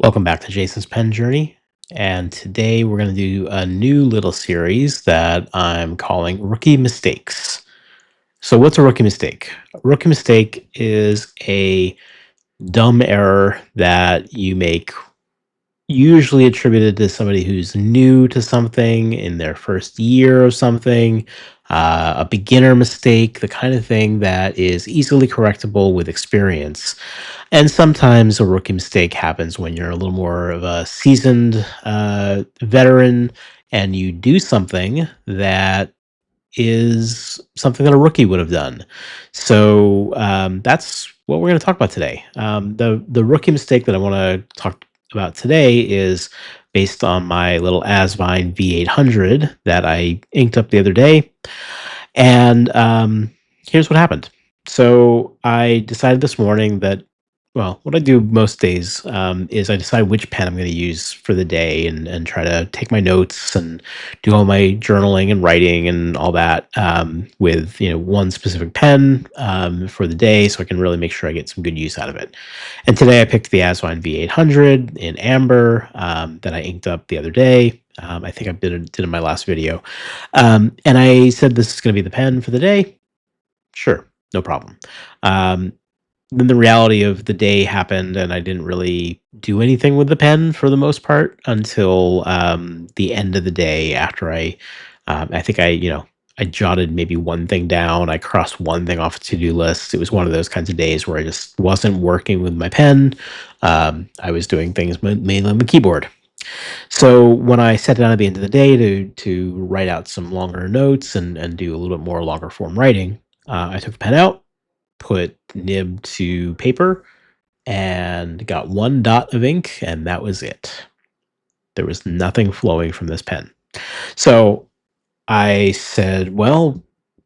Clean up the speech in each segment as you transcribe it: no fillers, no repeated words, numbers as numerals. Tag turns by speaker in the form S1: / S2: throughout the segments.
S1: Welcome back to Jason's Pen Journey. And today we're going to do a new little series that I'm calling Rookie Mistakes. So, what's a rookie mistake? A rookie mistake is a dumb error that you make, usually attributed to somebody who's new to something in their first year of something, a beginner mistake, the kind of thing that is easily correctable with experience. And sometimes a rookie mistake happens when you're a little more of a seasoned veteran and you do something that is something that a rookie would have done. So that's what we're going to talk about today. The rookie mistake that I want to talk about today is based on my little Asvine V800 that I inked up the other day. And here's what happened. So I decided this morning that, well, what I do most days is I decide which pen I'm going to use for the day and try to take my notes and do all my journaling and writing and all that with one specific pen for the day, so I can really make sure I get some good use out of it. And today I picked the Asvine V800 in amber that I inked up the other day. I think I did in my last video. And I said, this is going to be the pen for the day. Sure, no problem. Um, then the reality of the day happened, and I didn't really do anything with the pen for the most part until the end of the day. After I think I jotted maybe one thing down. I crossed one thing off a to-do list. It was one of those kinds of days where I just wasn't working with my pen. I was doing things mainly on the keyboard. So when I sat down at the end of the day to write out some longer notes and do a little bit more longer form writing, I took the pen out, put nib to paper, and got one dot of ink, and that was it. There was nothing flowing from this pen. So I said, well,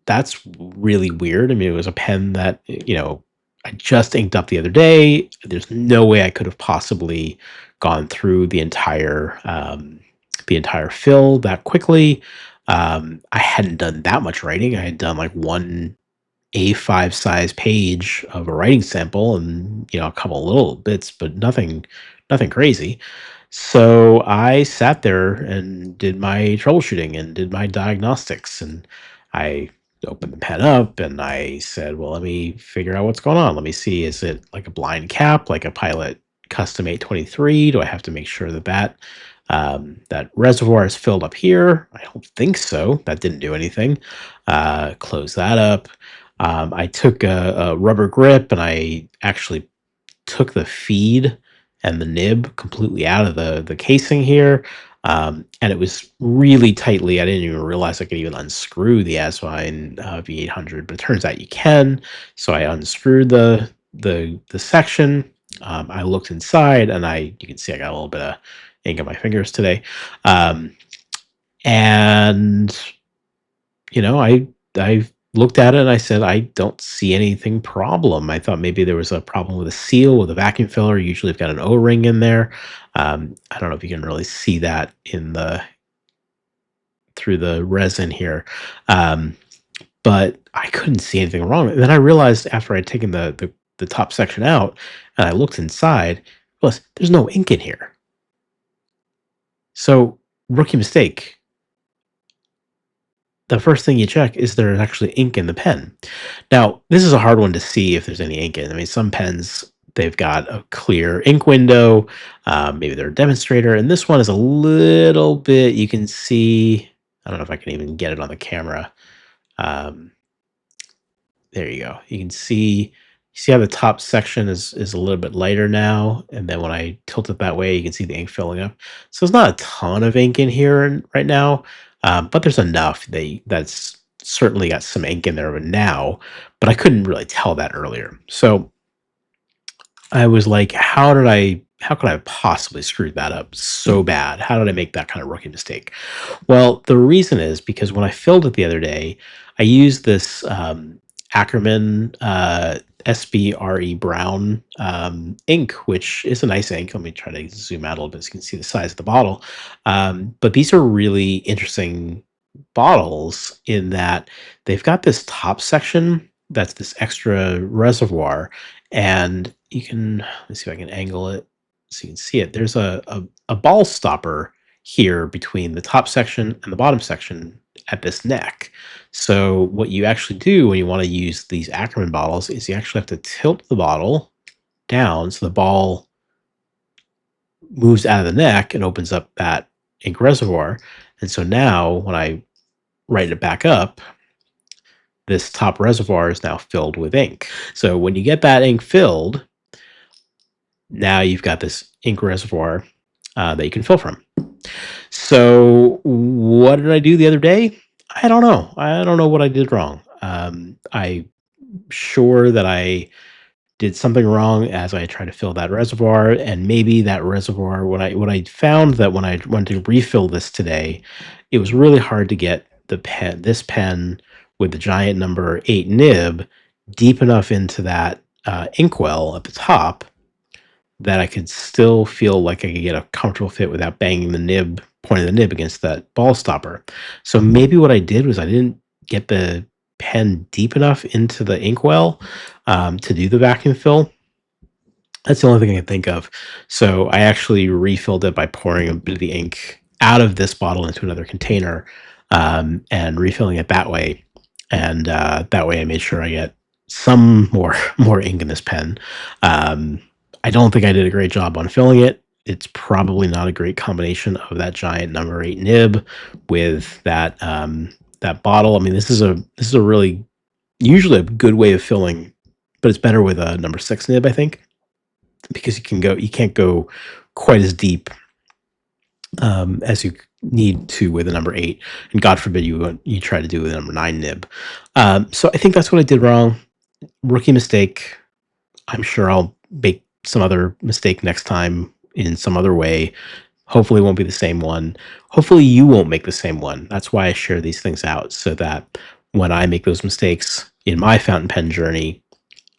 S1: that's really weird. I mean, it was a pen that, I just inked up the other day. There's no way I could have possibly gone through the entire fill that quickly. I hadn't done that much writing. I had done like one A5 size page of a writing sample and, a couple little bits, but nothing crazy. So I sat there and did my troubleshooting and did my diagnostics, and I opened the pen up and I said, well, let me figure out what's going on. Let me see, is it like a blind cap, like a Pilot Custom 823? Do I have to make sure that reservoir is filled up here? I don't think so. That didn't do anything. Close that up. I took a rubber grip and I actually took the feed and the nib completely out of the casing here. And it was really tightly. I didn't even realize I could even unscrew the Asvine V800, but it turns out you can. So I unscrewed the section. I looked inside, and you can see I got a little bit of ink on my fingers today. And I looked at it and I said, I don't see anything problem. I thought maybe there was a problem with a seal with a vacuum filler. Usually I've got an O-ring in there. I don't know if you can really see that through the resin here. But I couldn't see anything wrong. And then I realized after I'd taken the top section out and I looked inside, plus there's no ink in here. So rookie mistake. The first thing you check is there actually ink in the pen. Now, this is a hard one to see if there's any ink in. I mean, some pens, they've got a clear ink window. Maybe they're a demonstrator. And this one is a little bit, you can see, I don't know if I can even get it on the camera. There you go. You can see how the top section is a little bit lighter now. And then when I tilt it that way, you can see the ink filling up. So there's not a ton of ink in here right now. But there's enough that's certainly got some ink in there now, but I couldn't really tell that earlier. So I was like, how could I have possibly screwed that up so bad? How did I make that kind of rookie mistake? Well, the reason is because when I filled it the other day, I used this Ackerman SBRE Brown ink, which is a nice ink. Let me try to zoom out a little bit so you can see the size of the bottle. But these are really interesting bottles in that they've got this top section that's this extra reservoir, and you can, let's see if I can angle it. so you can see it. There's a ball stopper here between the top section and the bottom section at this neck. So what you actually do when you want to use these Ackerman bottles is you actually have to tilt the bottle down so the ball moves out of the neck and opens up that ink reservoir. And so now when I write it back up, this top reservoir is now filled with ink. So when you get that ink filled, now you've got this ink reservoir that you can fill from. So what did I do the other day? I don't know. I don't know what I did wrong. I'm sure that I did something wrong as I tried to fill that reservoir, and maybe that reservoir when I found that when I went to refill this today, it was really hard to get this pen with the giant number 8 nib deep enough into that inkwell at the top that I could still feel like I could get a comfortable fit without banging the nib, pointing the nib against that ball stopper. So maybe what I did was I didn't get the pen deep enough into the inkwell to do the vacuum fill. That's the only thing I can think of. So I actually refilled it by pouring a bit of the ink out of this bottle into another container and refilling it that way. And that way I made sure I get some more ink in this pen. Um, I don't think I did a great job on filling it. It's probably not a great combination of that giant number 8 nib with that bottle. I mean, this is a really usually a good way of filling, but it's better with a number 6 nib, I think, because you can't go quite as deep as you need to with a number 8, and God forbid you try to do with a number 9 nib. So I think that's what I did wrong. Rookie mistake. I'm sure I'll make some other mistake next time in some other way. Hopefully, it won't be the same one. Hopefully, you won't make the same one. That's why I share these things out so that when I make those mistakes in my fountain pen journey,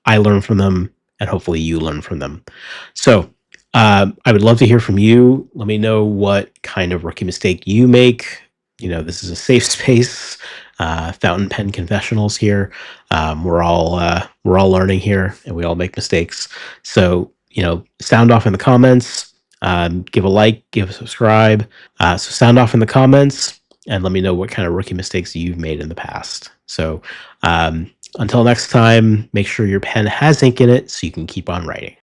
S1: I learn from them, and hopefully you learn from them. So, I would love to hear from you. Let me know what kind of rookie mistake you make. This is a safe space. Fountain pen confessionals here. We're all learning here, and we all make mistakes. So, sound off in the comments. Give a like, give a subscribe. So sound off in the comments and let me know what kind of rookie mistakes you've made in the past. So until next time, make sure your pen has ink in it so you can keep on writing.